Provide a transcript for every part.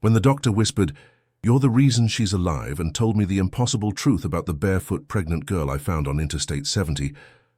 When the doctor whispered, "You're the reason she's alive," and told me the impossible truth about the barefoot pregnant girl I found on Interstate 70,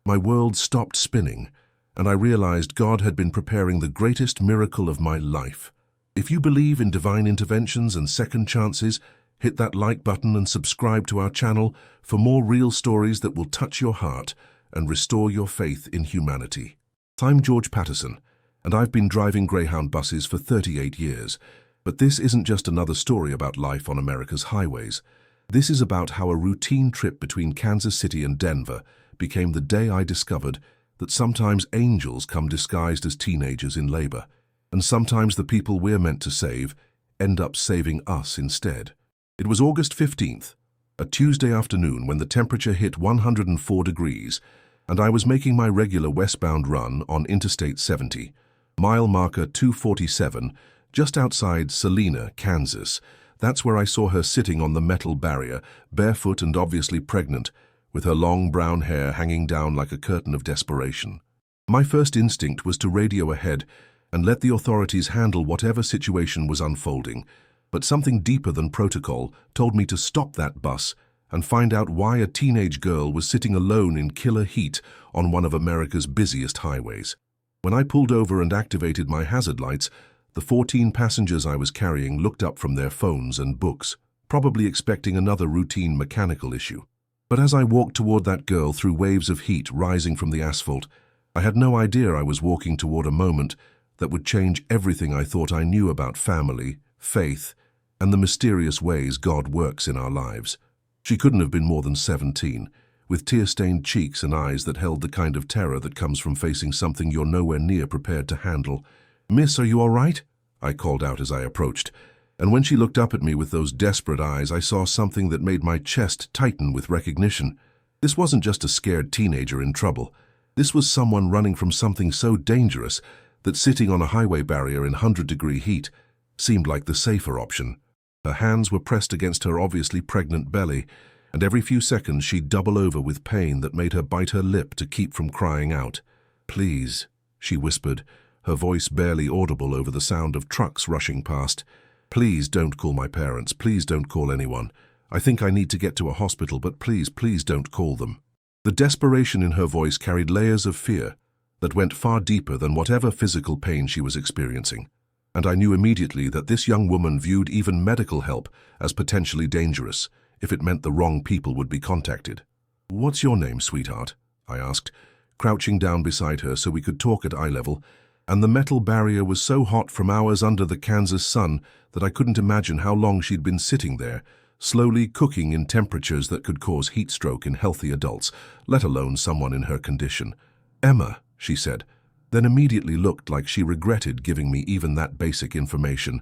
my world stopped spinning, and I realized God had been preparing the greatest miracle of my life. If you believe in divine interventions and second chances, hit that like button and subscribe to our channel for more real stories that will touch your heart and restore your faith in humanity. I'm George Patterson, and I've been driving Greyhound buses for 38 years. But this isn't just another story about life on America's highways. This is about how a routine trip between Kansas City and Denver became the day I discovered that sometimes angels come disguised as teenagers in labor, and sometimes the people we're meant to save end up saving us instead. It was August 15th, a Tuesday afternoon when the temperature hit 104 degrees, and I was making my regular westbound run on Interstate 70, mile marker 247, just outside Salina, Kansas. That's where I saw her sitting on the metal barrier, barefoot and obviously pregnant, with her long brown hair hanging down like a curtain of desperation. My first instinct was to radio ahead and let the authorities handle whatever situation was unfolding, but something deeper than protocol told me to stop that bus and find out why a teenage girl was sitting alone in killer heat on one of America's busiest highways. When I pulled over and activated my hazard lights, the 14 passengers I was carrying looked up from their phones and books, probably expecting another routine mechanical issue. But as I walked toward that girl through waves of heat rising from the asphalt, I had no idea I was walking toward a moment that would change everything I thought I knew about family, faith, and the mysterious ways God works in our lives. She couldn't have been more than 17, with tear-stained cheeks and eyes that held the kind of terror that comes from facing something you're nowhere near prepared to handle. "Miss, are you all right?" I called out as I approached, and when she looked up at me with those desperate eyes, I saw something that made my chest tighten with recognition. This wasn't just a scared teenager in trouble. This was someone running from something so dangerous that sitting on a highway barrier in 100-degree heat seemed like the safer option. Her hands were pressed against her obviously pregnant belly, and every few seconds she'd double over with pain that made her bite her lip to keep from crying out. "Please," she whispered, her voice barely audible over the sound of trucks rushing past. "Please don't call my parents. Please don't call anyone. I think I need to get to a hospital, but please, please don't call them." The desperation in her voice carried layers of fear that went far deeper than whatever physical pain she was experiencing. And I knew immediately that this young woman viewed even medical help as potentially dangerous if it meant the wrong people would be contacted. "What's your name, sweetheart?" I asked, crouching down beside her so we could talk at eye level, and the metal barrier was so hot from hours under the Kansas sun that I couldn't imagine how long she'd been sitting there, slowly cooking in temperatures that could cause heat stroke in healthy adults, let alone someone in her condition. "Emma," she said, then immediately looked like she regretted giving me even that basic information.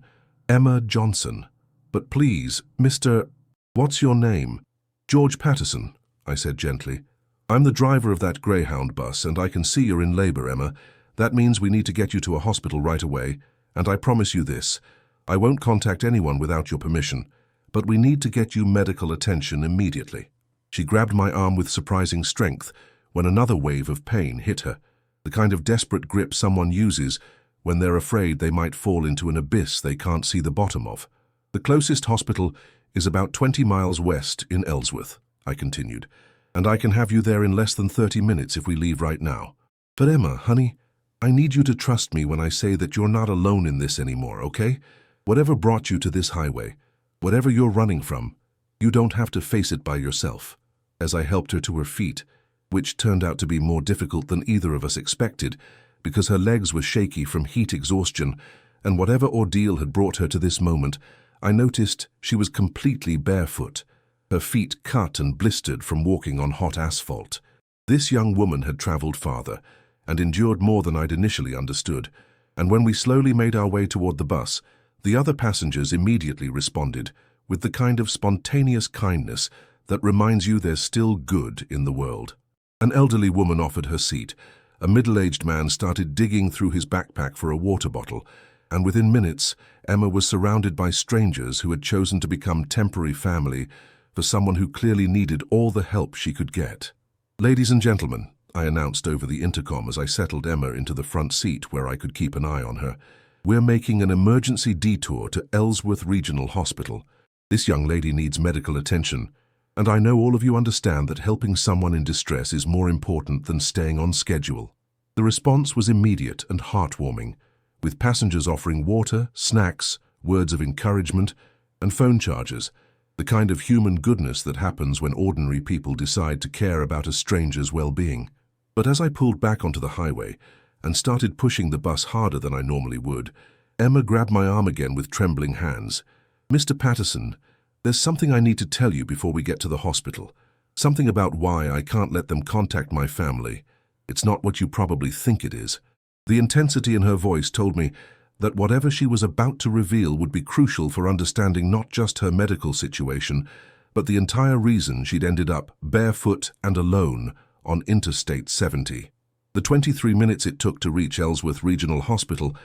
"Emma Johnson. But please, Mr. What's your name?" "George Patterson," I said gently. "I'm the driver of that Greyhound bus, and I can see you're in labor, Emma. That means we need to get you to a hospital right away, and I promise you this, I won't contact anyone without your permission, but we need to get you medical attention immediately." She grabbed my arm with surprising strength when another wave of pain hit her, the kind of desperate grip someone uses when they're afraid they might fall into an abyss they can't see the bottom of. "The closest hospital is about 20 miles west in Ellsworth," I continued, "and I can have you there in less than 30 minutes if we leave right now. But Emma, honey, I need you to trust me when I say that you're not alone in this anymore, okay? Whatever brought you to this highway, whatever you're running from, you don't have to face it by yourself." As I helped her to her feet, which turned out to be more difficult than either of us expected, because her legs were shaky from heat exhaustion, and whatever ordeal had brought her to this moment, I noticed she was completely barefoot, her feet cut and blistered from walking on hot asphalt. This young woman had traveled farther and endured more than I'd initially understood, and when we slowly made our way toward the bus, the other passengers immediately responded with the kind of spontaneous kindness that reminds you there's still good in the world. An elderly woman offered her seat, a middle-aged man started digging through his backpack for a water bottle, and within minutes, Emma was surrounded by strangers who had chosen to become temporary family for someone who clearly needed all the help she could get. "Ladies and gentlemen," I announced over the intercom as I settled Emma into the front seat where I could keep an eye on her, We're making an emergency detour to Ellsworth Regional Hospital. This young lady needs medical attention, and I know all of you understand that helping someone in distress is more important than staying on schedule." The response was immediate and heartwarming, with passengers offering water, snacks, words of encouragement, and phone chargers, the kind of human goodness that happens when ordinary people decide to care about a stranger's well-being. But as I pulled back onto the highway and started pushing the bus harder than I normally would, Emma grabbed my arm again with trembling hands. "Mr. Patterson, there's something I need to tell you before we get to the hospital. Something about why I can't let them contact my family. It's not what you probably think it is." The intensity in her voice told me that whatever she was about to reveal would be crucial for understanding not just her medical situation, but the entire reason she'd ended up barefoot and alone on Interstate 70. The 23 minutes it took to reach Ellsworth Regional Hospital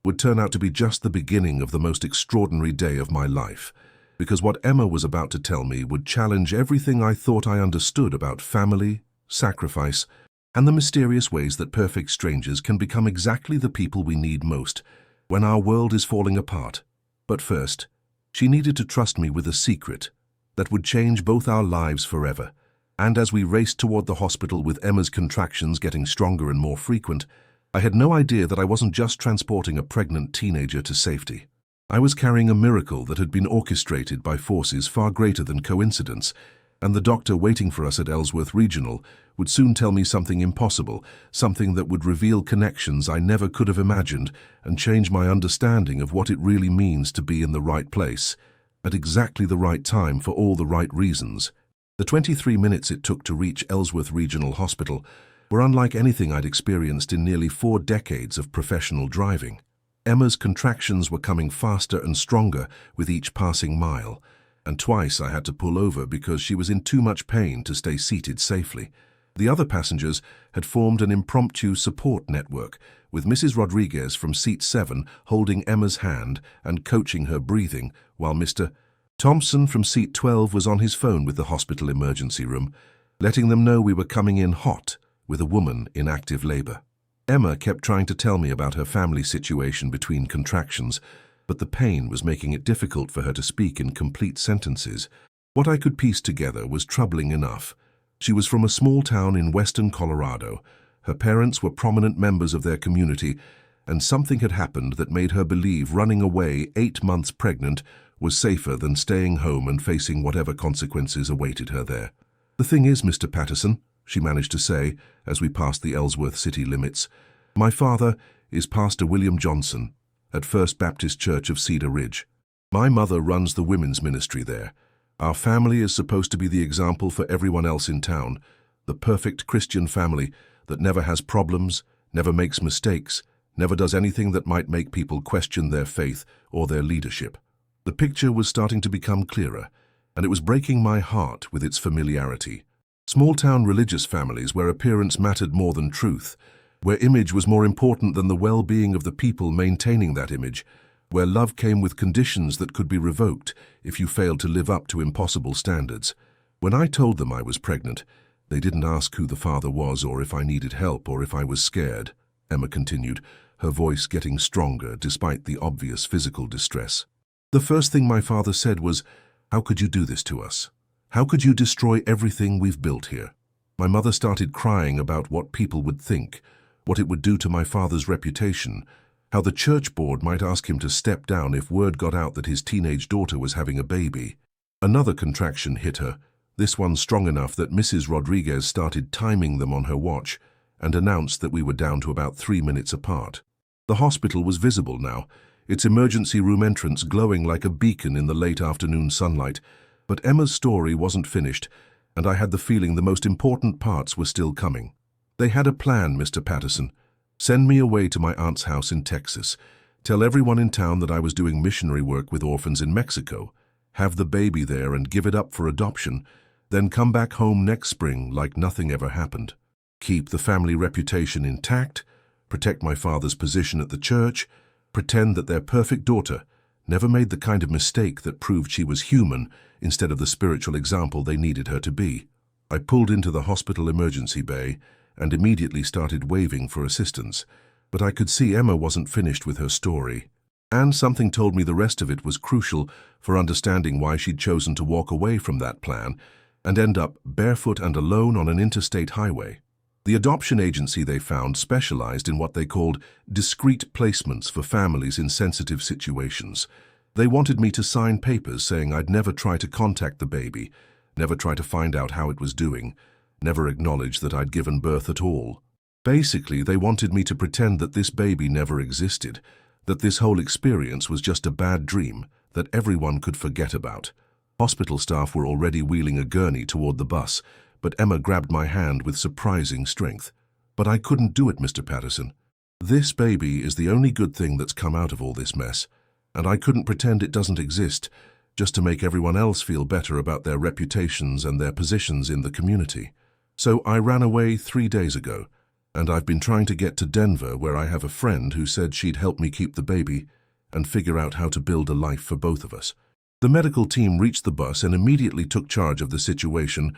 would turn out to be just the beginning of the most extraordinary day of my life, because what Emma was about to tell me would challenge everything I thought I understood about family, sacrifice, and the mysterious ways that perfect strangers can become exactly the people we need most when our world is falling apart. But first, she needed to trust me with a secret that would change both our lives forever. And as we raced toward the hospital with Emma's contractions getting stronger and more frequent, I had no idea that I wasn't just transporting a pregnant teenager to safety. I was carrying a miracle that had been orchestrated by forces far greater than coincidence, and the doctor waiting for us at Ellsworth Regional would soon tell me something impossible, something that would reveal connections I never could have imagined and change my understanding of what it really means to be in the right place, at exactly the right time for all the right reasons. The 23 minutes it took to reach Ellsworth Regional Hospital were unlike anything I'd experienced in nearly 4 decades of professional driving. Emma's contractions were coming faster and stronger with each passing mile, and twice I had to pull over because she was in too much pain to stay seated safely. The other passengers had formed an impromptu support network, with Mrs. Rodriguez from seat 7 holding Emma's hand and coaching her breathing, while Mr. Thompson from seat 12 was on his phone with the hospital emergency room, letting them know we were coming in hot with a woman in active labor. Emma kept trying to tell me about her family situation between contractions, but the pain was making it difficult for her to speak in complete sentences. What I could piece together was troubling enough. She was from a small town in western Colorado. Her parents were prominent members of their community, and something had happened that made her believe running away 8 months pregnant was safer than staying home and facing whatever consequences awaited her there. "The thing is, Mr. Patterson," she managed to say as we passed the Ellsworth city limits, "my father is Pastor William Johnson at First Baptist Church of Cedar Ridge. My mother runs the women's ministry there. Our family is supposed to be the example for everyone else in town, the perfect Christian family that never has problems, never makes mistakes, never does anything that might make people question their faith or their leadership." The picture was starting to become clearer, and it was breaking my heart with its familiarity. Small-town religious families where appearance mattered more than truth, where image was more important than the well-being of the people maintaining that image, where love came with conditions that could be revoked if you failed to live up to impossible standards. When I told them I was pregnant, they didn't ask who the father was or if I needed help or if I was scared, Emma continued, her voice getting stronger despite the obvious physical distress. "The first thing my father said was, 'How could you do this to us? How could you destroy everything we've built here?' My mother started crying about what people would think, what it would do to my father's reputation, how the church board might ask him to step down if word got out that his teenage daughter was having a baby. Another contraction hit her, this one strong enough that Mrs. Rodriguez started timing them on her watch and announced that we were down to about 3 minutes apart. The hospital was visible now, its emergency room entrance glowing like a beacon in the late afternoon sunlight. But Emma's story wasn't finished, and I had the feeling the most important parts were still coming. "They had a plan, Mr. Patterson. Send me away to my aunt's house in Texas. Tell everyone in town that I was doing missionary work with orphans in Mexico. Have the baby there and give it up for adoption. Then come back home next spring like nothing ever happened. Keep the family reputation intact, protect my father's position at the church, pretend that their perfect daughter never made the kind of mistake that proved she was human instead of the spiritual example they needed her to be." I pulled into the hospital emergency bay and immediately started waving for assistance, but I could see Emma wasn't finished with her story. And something told me the rest of it was crucial for understanding why she'd chosen to walk away from that plan and end up barefoot and alone on an interstate highway. The adoption agency they found specialized in what they called discreet placements for families in sensitive situations. They wanted me to sign papers saying I'd never try to contact the baby, never try to find out how it was doing, never acknowledge that I'd given birth at all. Basically, they wanted me to pretend that this baby never existed, that this whole experience was just a bad dream that everyone could forget about. Hospital staff were already wheeling a gurney toward the bus, but Emma grabbed my hand with surprising strength. "But I couldn't do it, Mr. Patterson. This baby is the only good thing that's come out of all this mess, and I couldn't pretend it doesn't exist just to make everyone else feel better about their reputations and their positions in the community. So I ran away 3 days ago, and I've been trying to get to Denver, where I have a friend who said she'd help me keep the baby and figure out how to build a life for both of us." The medical team reached the bus and immediately took charge of the situation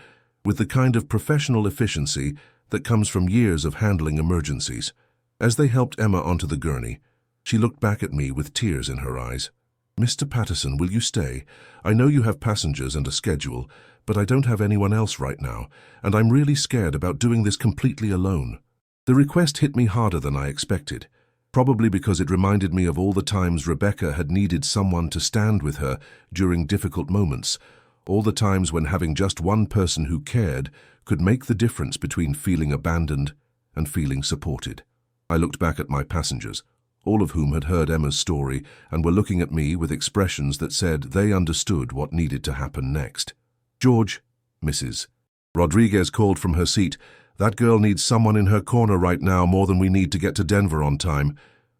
with the kind of professional efficiency that comes from years of handling emergencies. As they helped Emma onto the gurney, she looked back at me with tears in her eyes. "Mr. Patterson, will you stay? I know you have passengers and a schedule, but I don't have anyone else right now, and I'm really scared about doing this completely alone." The request hit me harder than I expected, probably because it reminded me of all the times Rebecca had needed someone to stand with her during difficult moments, all the times when having just one person who cared could make the difference between feeling abandoned and feeling supported. I looked back at my passengers, all of whom had heard Emma's story and were looking at me with expressions that said they understood what needed to happen next. "George," Mrs. Rodriguez called from her seat, "that girl needs someone in her corner right now more than we need to get to Denver on time.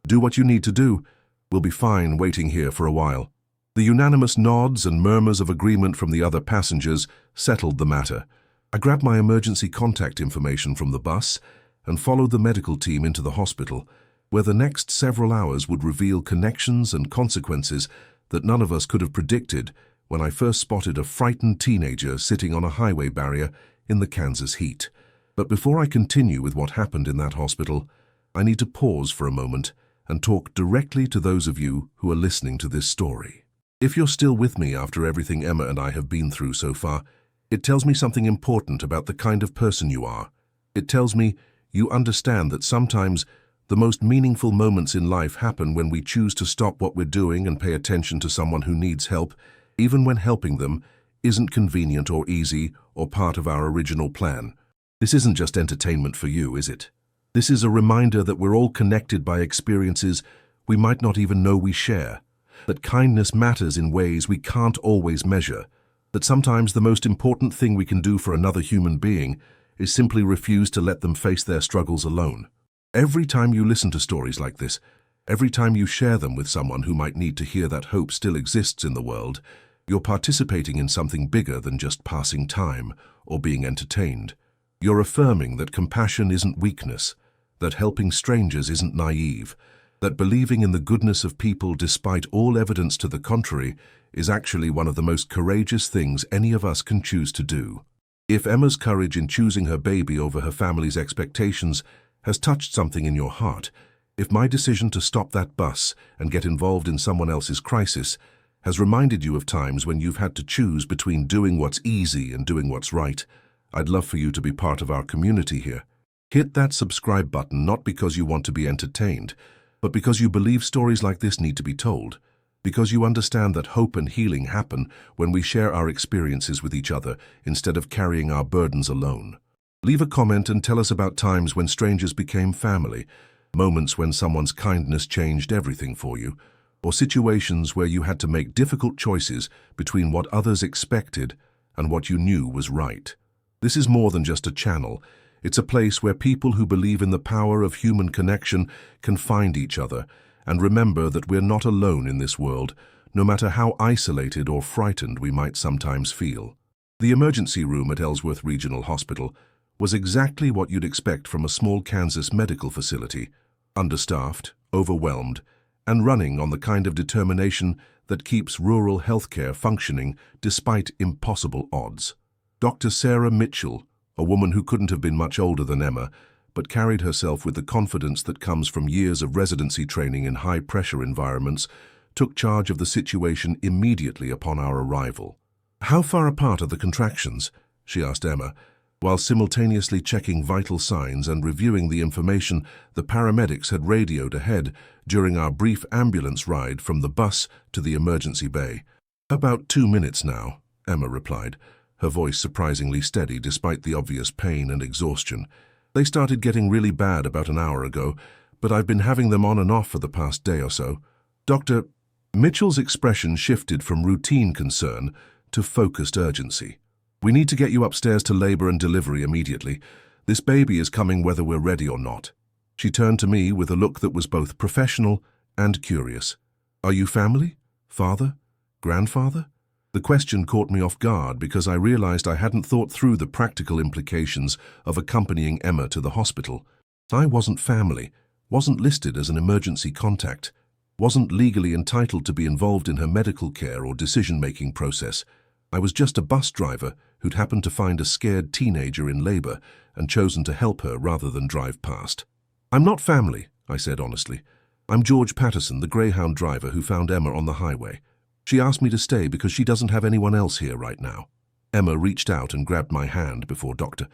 Do what you need to do. We'll be fine waiting here for a while." The unanimous nods and murmurs of agreement from the other passengers settled the matter. I grabbed my emergency contact information from the bus and followed the medical team into the hospital, where the next several hours would reveal connections and consequences that none of us could have predicted when I first spotted a frightened teenager sitting on a highway barrier in the Kansas heat. But before I continue with what happened in that hospital, I need to pause for a moment and talk directly to those of you who are listening to this story. If you're still with me after everything Emma and I have been through so far, it tells me something important about the kind of person you are. It tells me you understand that sometimes the most meaningful moments in life happen when we choose to stop what we're doing and pay attention to someone who needs help, even when helping them isn't convenient or easy or part of our original plan. This isn't just entertainment for you, is it? This is a reminder that we're all connected by experiences we might not even know we share, that kindness matters in ways we can't always measure, that sometimes the most important thing we can do for another human being is simply refuse to let them face their struggles alone. Every time you listen to stories like this, every time you share them with someone who might need to hear that hope still exists in the world, you're participating in something bigger than just passing time or being entertained. You're affirming that compassion isn't weakness, that helping strangers isn't naive, that believing in the goodness of people despite all evidence to the contrary is actually one of the most courageous things any of us can choose to do. If Emma's courage in choosing her baby over her family's expectations has touched something in your heart, if my decision to stop that bus and get involved in someone else's crisis has reminded you of times when you've had to choose between doing what's easy and doing what's right, I'd love for you to be part of our community here. Hit that subscribe button not because you want to be entertained, but because you believe stories like this need to be told, because you understand that hope and healing happen when we share our experiences with each other instead of carrying our burdens alone. Leave a comment and tell us about times when strangers became family, moments when someone's kindness changed everything for you, or situations where you had to make difficult choices between what others expected and what you knew was right. This is more than just a channel. It's a place where people who believe in the power of human connection can find each other and remember that we're not alone in this world, no matter how isolated or frightened we might sometimes feel. The emergency room at Ellsworth Regional Hospital was exactly what you'd expect from a small Kansas medical facility, understaffed, overwhelmed, and running on the kind of determination that keeps rural healthcare functioning despite impossible odds. Dr. Sarah Mitchell, a woman who couldn't have been much older than Emma, but carried herself with the confidence that comes from years of residency training in high-pressure environments, took charge of the situation immediately upon our arrival. "How far apart are the contractions?" she asked Emma, while simultaneously checking vital signs and reviewing the information the paramedics had radioed ahead during our brief ambulance ride from the bus to the emergency bay. "About 2 minutes now," Emma replied, her voice surprisingly steady despite the obvious pain and exhaustion. "They started getting really bad about an hour ago, but I've been having them on and off for the past day or so." Dr. Mitchell's expression shifted from routine concern to focused urgency. "We need to get you upstairs to labor and delivery immediately. This baby is coming whether we're ready or not." She turned to me with a look that was both professional and curious. "Are you family? Father? Grandfather?" The question caught me off guard because I realized I hadn't thought through the practical implications of accompanying Emma to the hospital. I wasn't family, wasn't listed as an emergency contact, wasn't legally entitled to be involved in her medical care or decision-making process. I was just a bus driver who'd happened to find a scared teenager in labor and chosen to help her rather than drive past. "I'm not family," I said honestly. "I'm George Patterson, the Greyhound driver who found Emma on the highway. She asked me to stay because she doesn't have anyone else here right now." Emma reached out and grabbed my hand before Dr.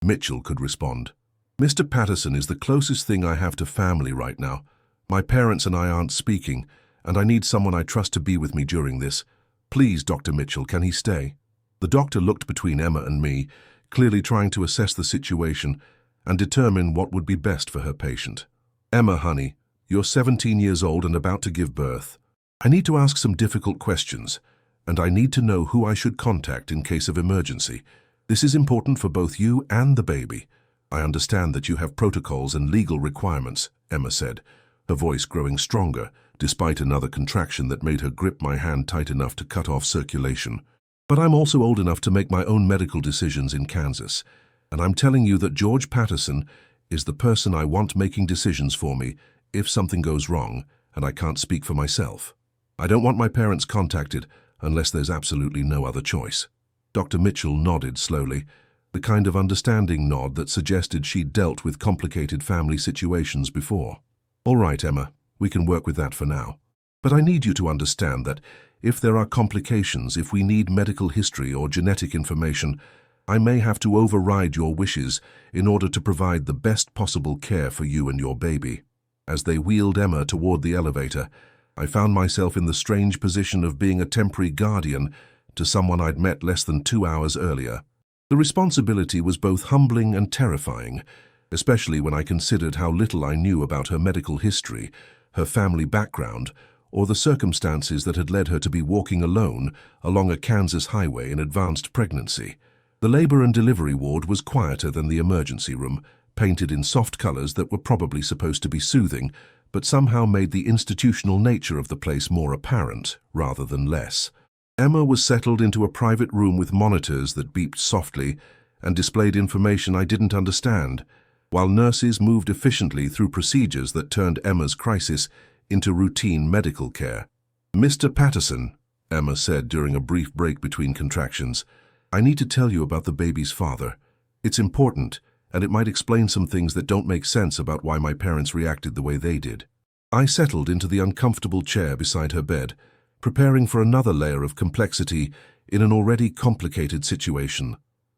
Mitchell could respond. "Mr. Patterson is the closest thing I have to family right now. My parents and I aren't speaking, and I need someone I trust to be with me during this. Please, Dr. Mitchell, can he stay?" The doctor looked between Emma and me, clearly trying to assess the situation and determine what would be best for her patient. "Emma, honey, you're 17 years old and about to give birth. I need to ask some difficult questions, and I need to know who I should contact in case of emergency. This is important for both you and the baby. I understand that you have protocols and legal requirements," Emma said, her voice growing stronger despite another contraction that made her grip my hand tight enough to cut off circulation. "But I'm also old enough to make my own medical decisions in Kansas, and I'm telling you that George Patterson is the person I want making decisions for me if something goes wrong and I can't speak for myself. I don't want my parents contacted unless there's absolutely no other choice." Dr. Mitchell nodded slowly, the kind of understanding nod that suggested she'd dealt with complicated family situations before. "All right, Emma, we can work with that for now. But I need you to understand that if there are complications, if we need medical history or genetic information, I may have to override your wishes in order to provide the best possible care for you and your baby." As they wheeled Emma toward the elevator, I found myself in the strange position of being a temporary guardian to someone I'd met less than 2 hours earlier. The responsibility was both humbling and terrifying, especially when I considered how little I knew about her medical history, her family background, or the circumstances that had led her to be walking alone along a Kansas highway in advanced pregnancy. The labor and delivery ward was quieter than the emergency room, painted in soft colors that were probably supposed to be soothing, but somehow made the institutional nature of the place more apparent rather than less. Emma was settled into a private room with monitors that beeped softly and displayed information I didn't understand, while nurses moved efficiently through procedures that turned Emma's crisis into routine medical care. "Mr. Patterson," Emma said during a brief break between contractions, "I need to tell you about the baby's father. It's important, and it might explain some things that don't make sense about why my parents reacted the way they did." I settled into the uncomfortable chair beside her bed, preparing for another layer of complexity in an already complicated situation.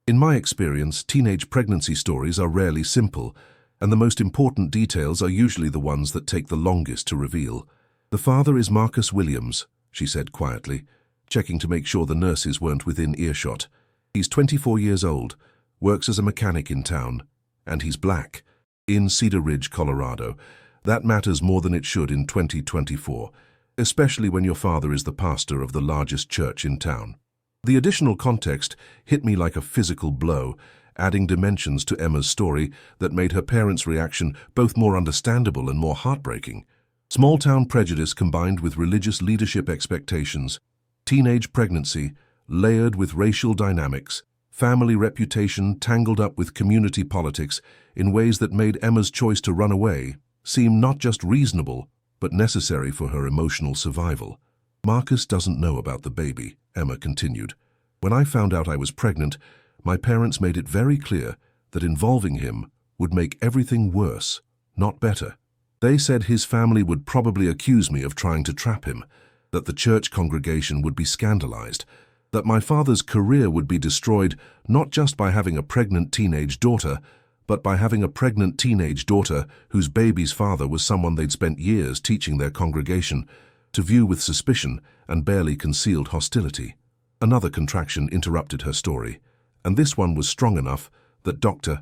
In my experience, teenage pregnancy stories are rarely simple, and the most important details are usually the ones that take the longest to reveal. "The father is Marcus Williams," she said quietly, checking to make sure the nurses weren't within earshot. "He's 24 years old, works as a mechanic in town, and he's black, in Cedar Ridge, Colorado. That matters more than it should in 2024, especially when your father is the pastor of the largest church in town." The additional context hit me like a physical blow, adding dimensions to Emma's story that made her parents' reaction both more understandable and more heartbreaking. Small-town prejudice combined with religious leadership expectations, teenage pregnancy layered with racial dynamics, family reputation tangled up with community politics in ways that made Emma's choice to run away seem not just reasonable, but necessary for her emotional survival. "Marcus doesn't know about the baby," Emma continued. "When I found out I was pregnant, my parents made it very clear that involving him would make everything worse, not better. They said his family would probably accuse me of trying to trap him, that the church congregation would be scandalized, that my father's career would be destroyed not just by having a pregnant teenage daughter, but by having a pregnant teenage daughter whose baby's father was someone they'd spent years teaching their congregation to view with suspicion and barely concealed hostility. Another contraction interrupted her story, and this one was strong enough that Dr.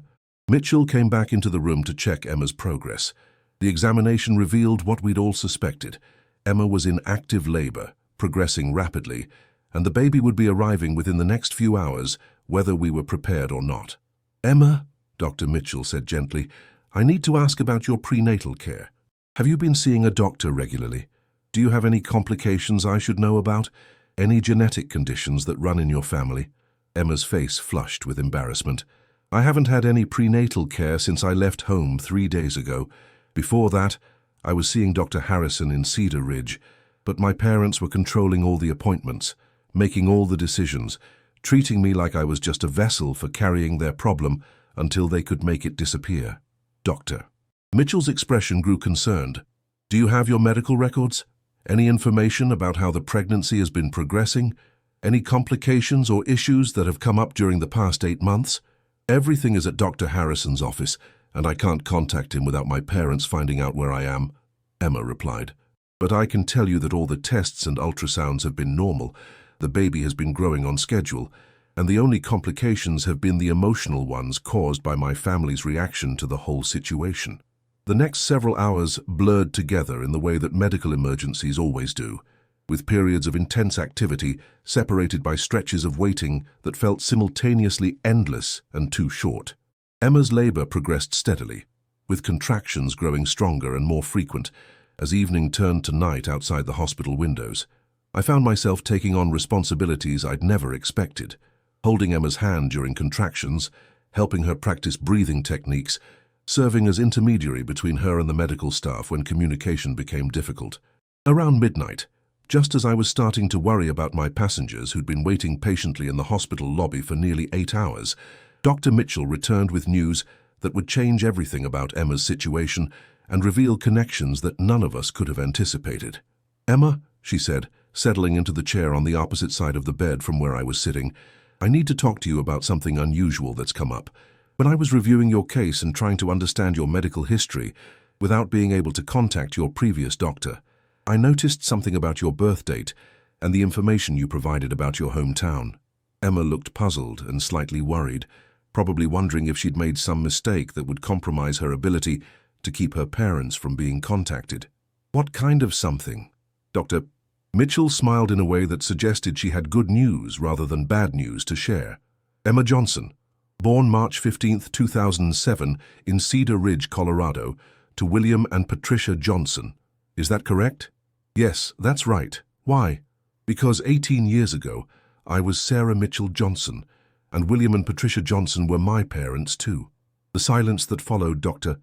Mitchell came back into the room to check Emma's progress. The examination revealed what we'd all suspected. Emma was in active labor, progressing rapidly, and the baby would be arriving within the next few hours, whether we were prepared or not. "Emma," Dr. Mitchell said gently, "I need to ask about your prenatal care. Have you been seeing a doctor regularly? Do you have any complications I should know about? Any genetic conditions that run in your family?" Emma's face flushed with embarrassment. "I haven't had any prenatal care since I left home 3 days ago. Before that, I was seeing Dr. Harrison in Cedar Ridge, but my parents were controlling all the appointments, making all the decisions, treating me like I was just a vessel for carrying their problem until they could make it disappear." Dr. Mitchell's expression grew concerned. "Do you have your medical records? Any information about how the pregnancy has been progressing? Any complications or issues that have come up during the past 8 months?" "Everything is at Dr. Harrison's office, and I can't contact him without my parents finding out where I am," Emma replied. "But I can tell you that all the tests and ultrasounds have been normal. The baby has been growing on schedule, and the only complications have been the emotional ones caused by my family's reaction to the whole situation." The next several hours blurred together in the way that medical emergencies always do, with periods of intense activity separated by stretches of waiting that felt simultaneously endless and too short. Emma's labor progressed steadily, with contractions growing stronger and more frequent as evening turned to night outside the hospital windows. I found myself taking on responsibilities I'd never expected, holding Emma's hand during contractions, helping her practice breathing techniques, serving as intermediary between her and the medical staff when communication became difficult. Around midnight, just as I was starting to worry about my passengers who'd been waiting patiently in the hospital lobby for nearly 8 hours, Dr. Mitchell returned with news that would change everything about Emma's situation and reveal connections that none of us could have anticipated. "Emma," she said, settling into the chair on the opposite side of the bed from where I was sitting, "I need to talk to you about something unusual that's come up. When I was reviewing your case and trying to understand your medical history without being able to contact your previous doctor, I noticed something about your birth date and the information you provided about your hometown." Emma looked puzzled and slightly worried, probably wondering if she'd made some mistake that would compromise her ability to keep her parents from being contacted. "What kind of something?" Dr. Mitchell smiled in a way that suggested she had good news rather than bad news to share. "Emma Johnson, born March 15, 2007 in Cedar Ridge, Colorado, to William and Patricia Johnson. Is that correct?" "Yes, that's right. Why?" "Because 18 years ago, I was Sarah Mitchell Johnson, and William and Patricia Johnson were my parents too." The silence that followed Dr.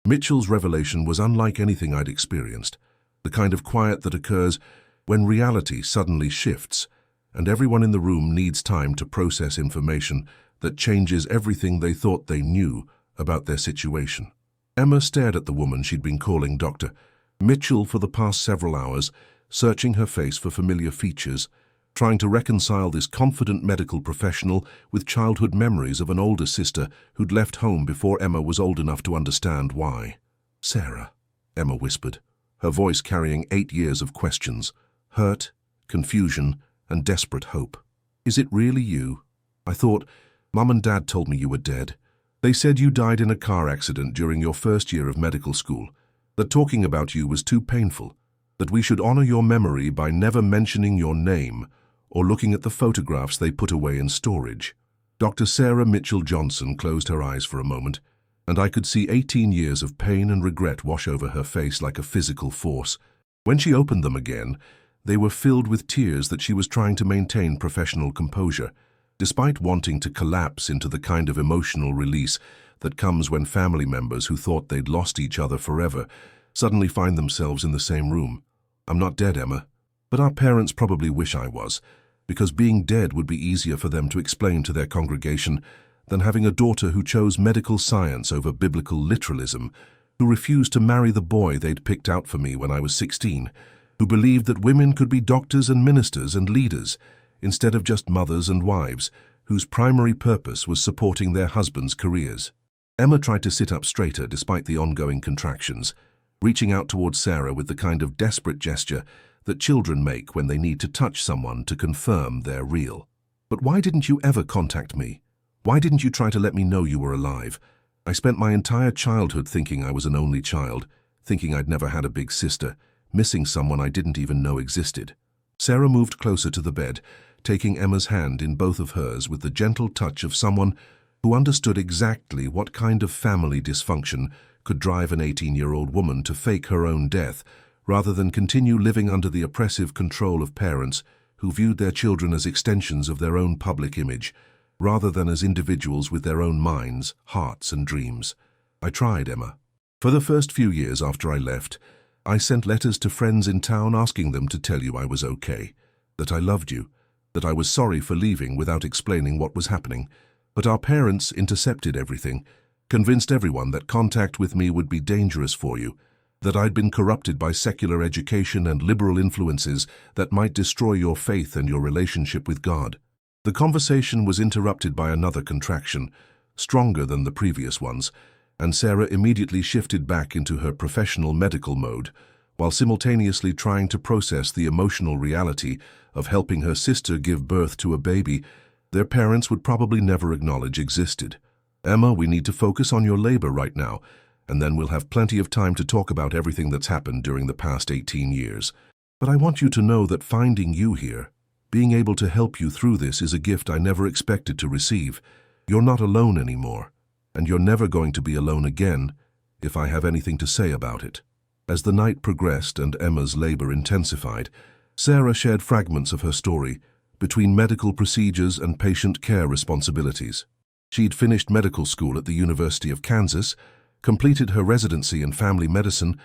Mitchell's revelation was unlike anything I'd experienced, the kind of quiet that occurs when reality suddenly shifts, and everyone in the room needs time to process information that changes everything they thought they knew about their situation. Emma stared at the woman she'd been calling Dr. Mitchell for the past several hours, searching her face for familiar features, trying to reconcile this confident medical professional with childhood memories of an older sister who'd left home before Emma was old enough to understand why. "Sarah," Emma whispered, her voice carrying 8 years of questions, hurt, confusion, and desperate hope. "Is it really you? I thought Mum and Dad told me you were dead. They said you died in a car accident during your first year of medical school, that talking about you was too painful, that we should honor your memory by never mentioning your name or looking at the photographs they put away in storage." Dr. Sarah Mitchell Johnson closed her eyes for a moment, and I could see 18 years of pain and regret wash over her face like a physical force. When she opened them again, they were filled with tears that she was trying to maintain professional composure, despite wanting to collapse into the kind of emotional release that comes when family members who thought they'd lost each other forever suddenly find themselves in the same room. "I'm not dead, Emma, but our parents probably wish I was, because being dead would be easier for them to explain to their congregation than having a daughter who chose medical science over biblical literalism, who refused to marry the boy they'd picked out for me when I was 16, who believed that women could be doctors and ministers and leaders, instead of just mothers and wives, whose primary purpose was supporting their husbands' careers. Emma tried to sit up straighter despite the ongoing contractions, reaching out towards Sarah with the kind of desperate gesture that children make when they need to touch someone to confirm they're real. "But why didn't you ever contact me? Why didn't you try to let me know you were alive? I spent my entire childhood thinking I was an only child, thinking I'd never had a big sister, missing someone I didn't even know existed." Sarah moved closer to the bed, taking Emma's hand in both of hers with the gentle touch of someone who understood exactly what kind of family dysfunction could drive an 18-year-old woman to fake her own death rather than continue living under the oppressive control of parents who viewed their children as extensions of their own public image, rather than as individuals with their own minds, hearts, and dreams. "I tried, Emma. For the first few years after I left, I sent letters to friends in town asking them to tell you I was okay, that I loved you, that I was sorry for leaving without explaining what was happening. But our parents intercepted everything, convinced everyone that contact with me would be dangerous for you, that I'd been corrupted by secular education and liberal influences that might destroy your faith and your relationship with God." The conversation was interrupted by another contraction, stronger than the previous ones, and Sarah immediately shifted back into her professional medical mode, while simultaneously trying to process the emotional reality of helping her sister give birth to a baby their parents would probably never acknowledge existed. "Emma, we need to focus on your labor right now, and then we'll have plenty of time to talk about everything that's happened during the past 18 years. But I want you to know that finding you here, being able to help you through this, is a gift I never expected to receive. You're not alone anymore, and you're never going to be alone again if I have anything to say about it." As the night progressed and Emma's labor intensified, Sarah shared fragments of her story between medical procedures and patient care responsibilities. She'd finished medical school at the University of Kansas, completed her residency in family medicine,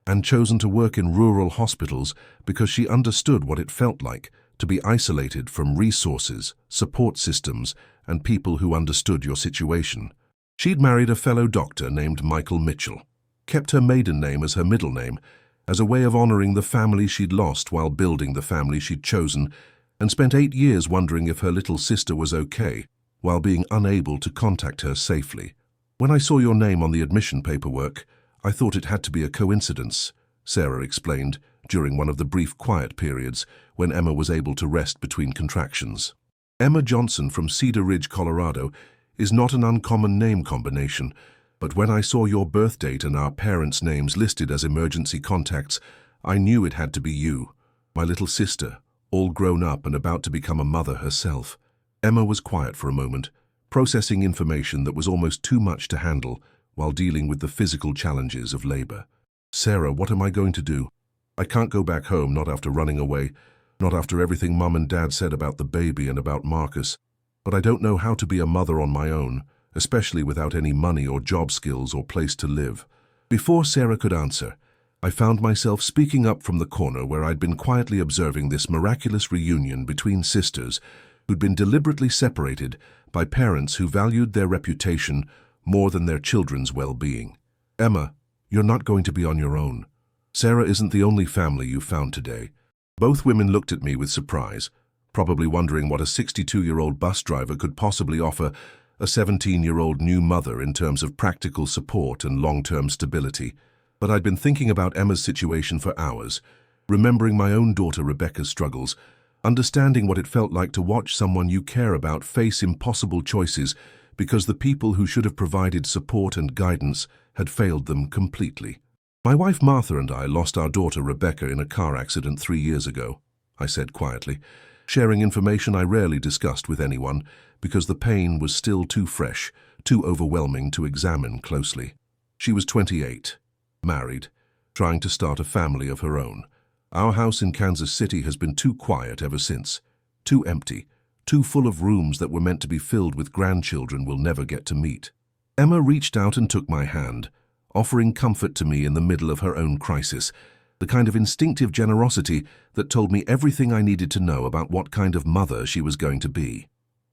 and chosen to work in rural hospitals because she understood what it felt like to be isolated from resources, support systems, and people who understood your situation. She'd married a fellow doctor named Michael Mitchell, kept her maiden name as her middle name, as a way of honoring the family she'd lost while building the family she'd chosen, and spent 8 years wondering if her little sister was okay, while being unable to contact her safely. "When I saw your name on the admission paperwork, I thought it had to be a coincidence," Sarah explained during one of the brief quiet periods when Emma was able to rest between contractions. Emma Johnson from Cedar Ridge, Colorado, is not an uncommon name combination, but when I saw your birth date and our parents' names listed as emergency contacts, I knew it had to be you, my little sister, all grown up and about to become a mother herself. Emma was quiet for a moment, processing information that was almost too much to handle while dealing with the physical challenges of labor. "Sarah, what am I going to do? I can't go back home, not after running away, not after everything Mum and Dad said about the baby and about Marcus. But I don't know how to be a mother on my own, especially without any money or job skills or place to live." Before Sarah could answer, I found myself speaking up from the corner where I'd been quietly observing this miraculous reunion between sisters who'd been deliberately separated by parents who valued their reputation more than their children's well-being. "Emma, you're not going to be on your own. Sarah isn't the only family you found today." Both women looked at me with surprise, probably wondering what a 62-year-old bus driver could possibly offer a 17-year-old new mother in terms of practical support and long-term stability. But I'd been thinking about Emma's situation for hours, remembering my own daughter Rebecca's struggles, understanding what it felt like to watch someone you care about face impossible choices because the people who should have provided support and guidance had failed them completely. "My wife Martha and I lost our daughter Rebecca in a car accident 3 years ago," I said quietly, sharing information I rarely discussed with anyone because the pain was still too fresh, too overwhelming to examine closely. She was 28. Married, trying to start a family of her own. Our house in Kansas City has been too quiet ever since, too empty, too full of rooms that were meant to be filled with grandchildren we'll never get to meet. Emma reached out and took my hand, offering comfort to me in the middle of her own crisis, the kind of instinctive generosity that told me everything I needed to know about what kind of mother she was going to be.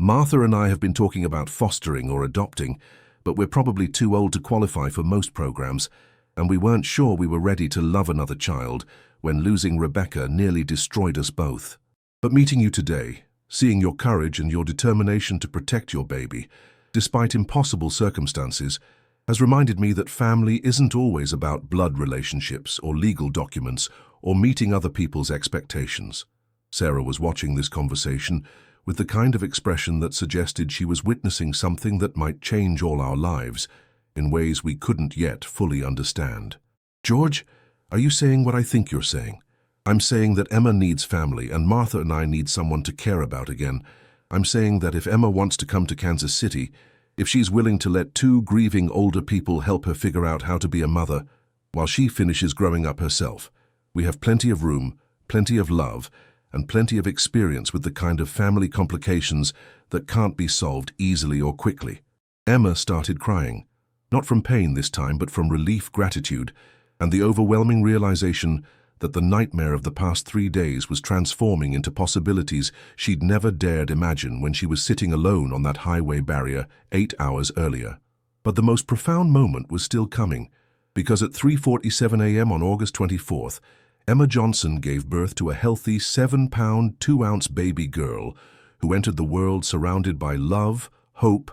Martha and I have been talking about fostering or adopting, but we're probably too old to qualify for most programs, and we weren't sure we were ready to love another child when losing Rebecca nearly destroyed us both. But meeting you today, seeing your courage and your determination to protect your baby, despite impossible circumstances, has reminded me that family isn't always about blood relationships or legal documents or meeting other people's expectations. Sarah was watching this conversation with the kind of expression that suggested she was witnessing something that might change all our lives in ways we couldn't yet fully understand. George, are you saying what I think you're saying? I'm saying that Emma needs family and Martha and I need someone to care about again. I'm saying that if Emma wants to come to Kansas City, if she's willing to let two grieving older people help her figure out how to be a mother while she finishes growing up herself, we have plenty of room, plenty of love, and plenty of experience with the kind of family complications that can't be solved easily or quickly. Emma started crying, not from pain this time, but from relief, gratitude, and the overwhelming realization that the nightmare of the past 3 days was transforming into possibilities she'd never dared imagine when she was sitting alone on that highway barrier 8 hours earlier. But the most profound moment was still coming, because at 3:47 a.m. on August 24th, Emma Johnson gave birth to a healthy 7-pound, 2-ounce baby girl who entered the world surrounded by love, hope,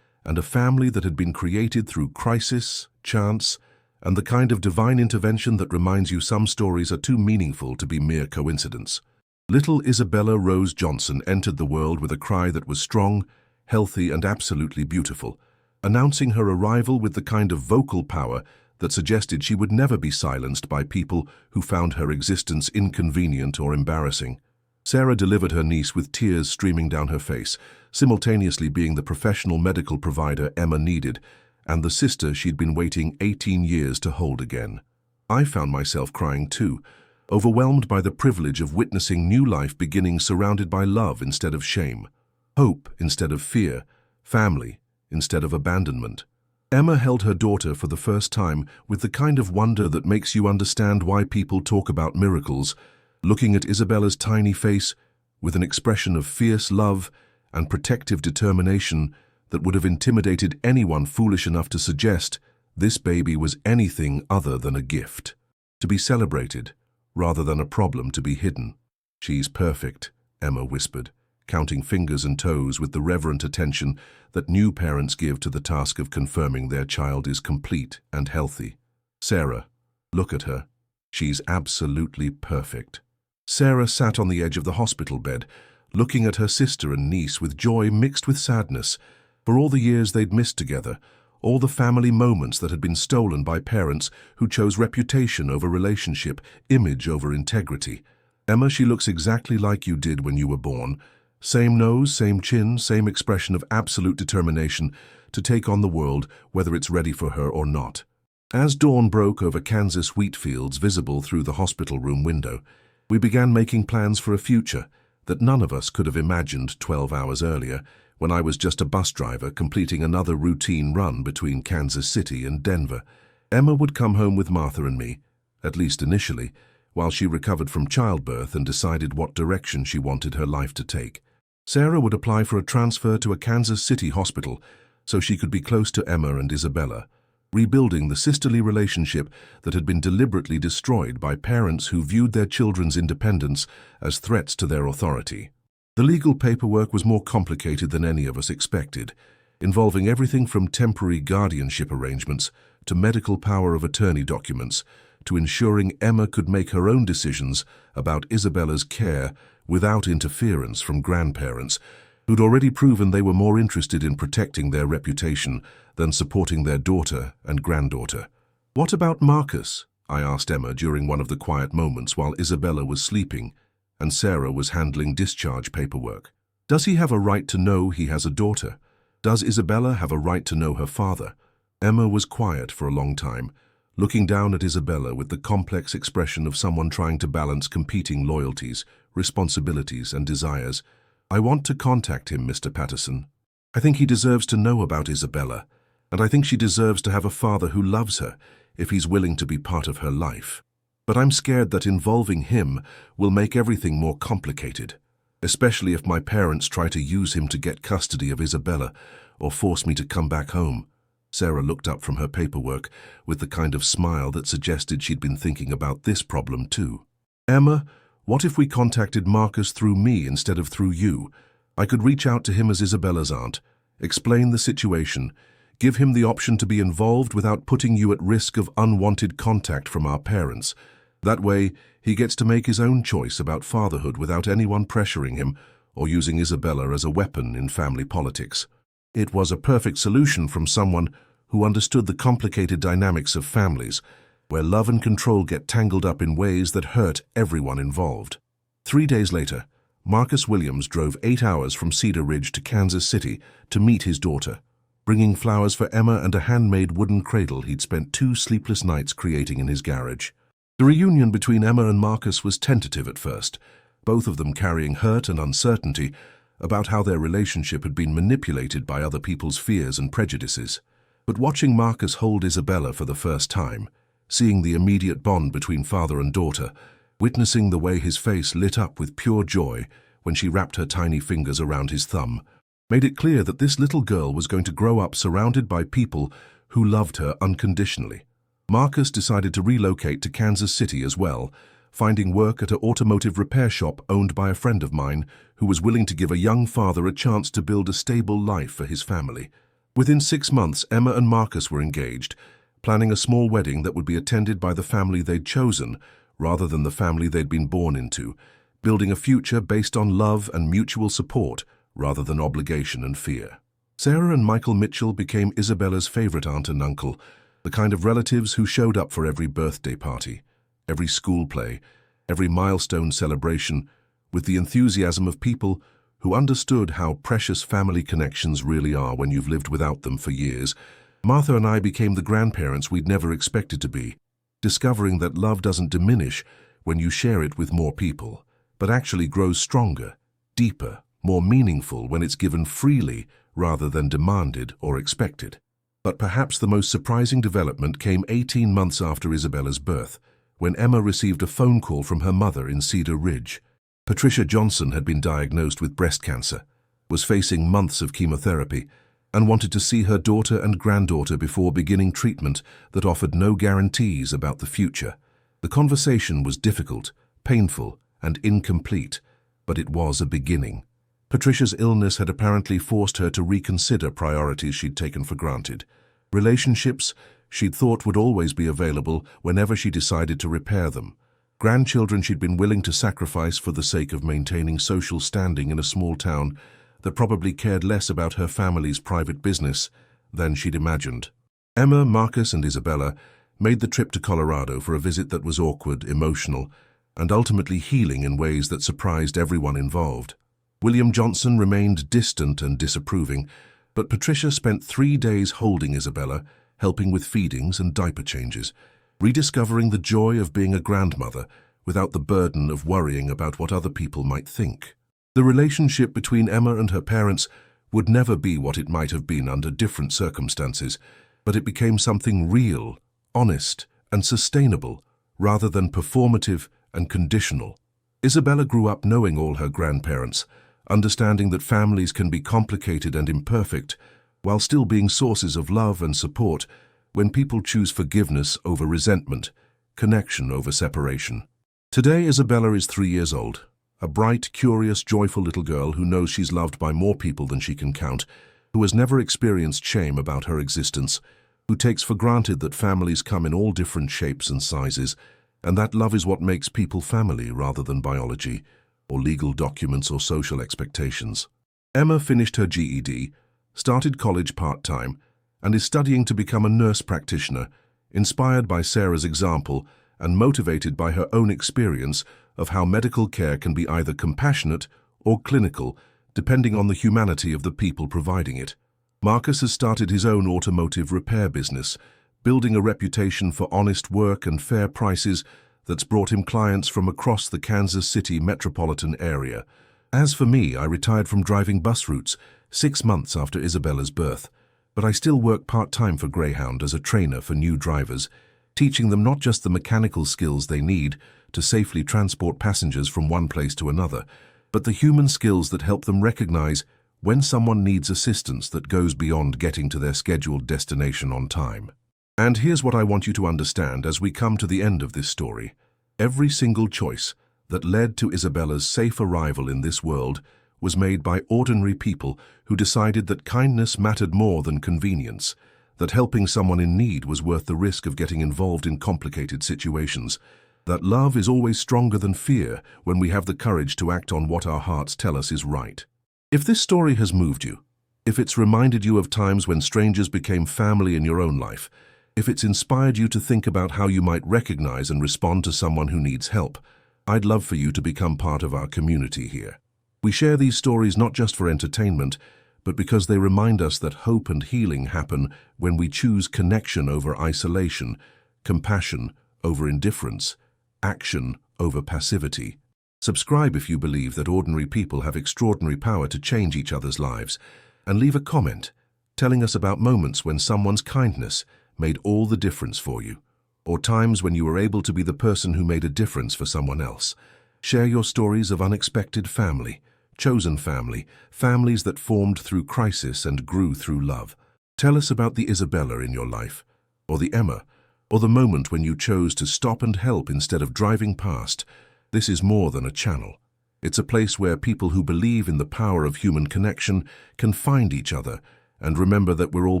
and a family that had been created through crisis, chance, and the kind of divine intervention that reminds you some stories are too meaningful to be mere coincidence. Little Isabella Rose Johnson entered the world with a cry that was strong, healthy, and absolutely beautiful, announcing her arrival with the kind of vocal power that suggested she would never be silenced by people who found her existence inconvenient or embarrassing. Sarah delivered her niece with tears streaming down her face, simultaneously being the professional medical provider Emma needed, and the sister she'd been waiting 18 years to hold again. I found myself crying too, overwhelmed by the privilege of witnessing new life beginning surrounded by love instead of shame, hope instead of fear, family instead of abandonment. Emma held her daughter for the first time with the kind of wonder that makes you understand why people talk about miracles, looking at Isabella's tiny face with an expression of fierce love and protective determination that would have intimidated anyone foolish enough to suggest this baby was anything other than a gift, to be celebrated rather than a problem to be hidden. "She's perfect," Emma whispered, counting fingers and toes with the reverent attention that new parents give to the task of confirming their child is complete and healthy. "Sarah, look at her. She's absolutely perfect." Sarah sat on the edge of the hospital bed, looking at her sister and niece with joy mixed with sadness, for all the years they'd missed together, all the family moments that had been stolen by parents who chose reputation over relationship, image over integrity. "Emma, she looks exactly like you did when you were born. Same nose, same chin, same expression of absolute determination to take on the world, whether it's ready for her or not." As dawn broke over Kansas wheat fields visible through the hospital room window, we began making plans for a future that none of us could have imagined 12 hours earlier, when I was just a bus driver completing another routine run between Kansas City and Denver. Emma would come home with Martha and me, at least initially, while she recovered from childbirth and decided what direction she wanted her life to take. Sarah would apply for a transfer to a Kansas City hospital so she could be close to Emma and Isabella, rebuilding the sisterly relationship that had been deliberately destroyed by parents who viewed their children's independence as threats to their authority. The legal paperwork was more complicated than any of us expected, involving everything from temporary guardianship arrangements to medical power of attorney documents, to ensuring Emma could make her own decisions about Isabella's care without interference from grandparents, who'd already proven they were more interested in protecting their reputation than supporting their daughter and granddaughter. "What about Marcus?" I asked Emma during one of the quiet moments while Isabella was sleeping and Sarah was handling discharge paperwork. "Does he have a right to know he has a daughter? Does Isabella have a right to know her father?" Emma was quiet for a long time, looking down at Isabella with the complex expression of someone trying to balance competing loyalties, responsibilities, and desires. "I want to contact him, Mr. Patterson. I think he deserves to know about Isabella, and I think she deserves to have a father who loves her if he's willing to be part of her life. But I'm scared that involving him will make everything more complicated." especially if my parents try to use him to get custody of Isabella or force me to come back home. Sarah looked up from her paperwork with the kind of smile that suggested she'd been thinking about this problem too. Emma, what if we contacted Marcus through me instead of through you? I could reach out to him as Isabella's aunt, explain the situation, give him the option to be involved without putting you at risk of unwanted contact from our parents. That way, he gets to make his own choice about fatherhood without anyone pressuring him or using Isabella as a weapon in family politics. It was a perfect solution from someone who understood the complicated dynamics of families, where love and control get tangled up in ways that hurt everyone involved. 3 days later, Marcus Williams drove 8 hours from Cedar Ridge to Kansas City to meet his daughter, bringing flowers for Emma and a handmade wooden cradle he'd spent 2 sleepless nights creating in his garage. The reunion between Emma and Marcus was tentative at first, both of them carrying hurt and uncertainty about how their relationship had been manipulated by other people's fears and prejudices. But watching Marcus hold Isabella for the first time, seeing the immediate bond between father and daughter, witnessing the way his face lit up with pure joy when she wrapped her tiny fingers around his thumb, made it clear that this little girl was going to grow up surrounded by people who loved her unconditionally. Marcus decided to relocate to Kansas City as well, finding work at an automotive repair shop owned by a friend of mine who was willing to give a young father a chance to build a stable life for his family. Within 6 months, Emma and Marcus were engaged, planning a small wedding that would be attended by the family they'd chosen rather than the family they'd been born into, building a future based on love and mutual support rather than obligation and fear. Sarah and Michael Mitchell became Isabella's favorite aunt and uncle, the kind of relatives who showed up for every birthday party, every school play, every milestone celebration, with the enthusiasm of people who understood how precious family connections really are when you've lived without them for years. Martha and I became the grandparents we'd never expected to be, discovering that love doesn't diminish when you share it with more people, but actually grows stronger, deeper, more meaningful when it's given freely rather than demanded or expected. But perhaps the most surprising development came 18 months after Isabella's birth, when Emma received a phone call from her mother in Cedar Ridge. Patricia Johnson had been diagnosed with breast cancer, was facing months of chemotherapy, and wanted to see her daughter and granddaughter before beginning treatment that offered no guarantees about the future. The conversation was difficult, painful, and incomplete, but it was a beginning. Patricia's illness had apparently forced her to reconsider priorities she'd taken for granted. Relationships she'd thought would always be available whenever she decided to repair them. Grandchildren she'd been willing to sacrifice for the sake of maintaining social standing in a small town that probably cared less about her family's private business than she'd imagined. Emma, Marcus, and Isabella made the trip to Colorado for a visit that was awkward, emotional, and ultimately healing in ways that surprised everyone involved. William Johnson remained distant and disapproving, but Patricia spent 3 days holding Isabella, helping with feedings and diaper changes, rediscovering the joy of being a grandmother without the burden of worrying about what other people might think. The relationship between Emma and her parents would never be what it might have been under different circumstances, but it became something real, honest, and sustainable, rather than performative and conditional. Isabella grew up knowing all her grandparents, understanding that families can be complicated and imperfect, while still being sources of love and support when people choose forgiveness over resentment, connection over separation. Today, Isabella is 3 years old, a bright, curious, joyful little girl who knows she's loved by more people than she can count, who has never experienced shame about her existence, who takes for granted that families come in all different shapes and sizes, and that love is what makes people family rather than biology, or legal documents or social expectations. Emma finished her GED, started college part-time, and is studying to become a nurse practitioner, inspired by Sarah's example and motivated by her own experience of how medical care can be either compassionate or clinical, depending on the humanity of the people providing it. Marcus has started his own automotive repair business, building a reputation for honest work and fair prices that's brought him clients from across the Kansas City metropolitan area. As for me, I retired from driving bus routes 6 months after Isabella's birth, but I still work part-time for Greyhound as a trainer for new drivers, teaching them not just the mechanical skills they need to safely transport passengers from one place to another, but the human skills that help them recognize when someone needs assistance that goes beyond getting to their scheduled destination on time. And here's what I want you to understand as we come to the end of this story. Every single choice that led to Isabella's safe arrival in this world was made by ordinary people who decided that kindness mattered more than convenience, that helping someone in need was worth the risk of getting involved in complicated situations, that love is always stronger than fear when we have the courage to act on what our hearts tell us is right. If this story has moved you, if it's reminded you of times when strangers became family in your own life, if it's inspired you to think about how you might recognize and respond to someone who needs help, I'd love for you to become part of our community here. We share these stories not just for entertainment, but because they remind us that hope and healing happen when we choose connection over isolation, compassion over indifference, action over passivity. Subscribe if you believe that ordinary people have extraordinary power to change each other's lives, and leave a comment telling us about moments when someone's kindness made all the difference for you, or times when you were able to be the person who made a difference for someone else. Share your stories of unexpected family, chosen family, families that formed through crisis and grew through love. Tell us about the Isabella in your life, or the Emma, or the moment when you chose to stop and help instead of driving past. This is more than a channel. It's a place where people who believe in the power of human connection can find each other and remember that we're all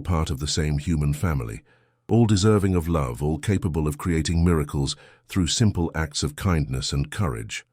part of the same human family, all deserving of love, all capable of creating miracles through simple acts of kindness and courage.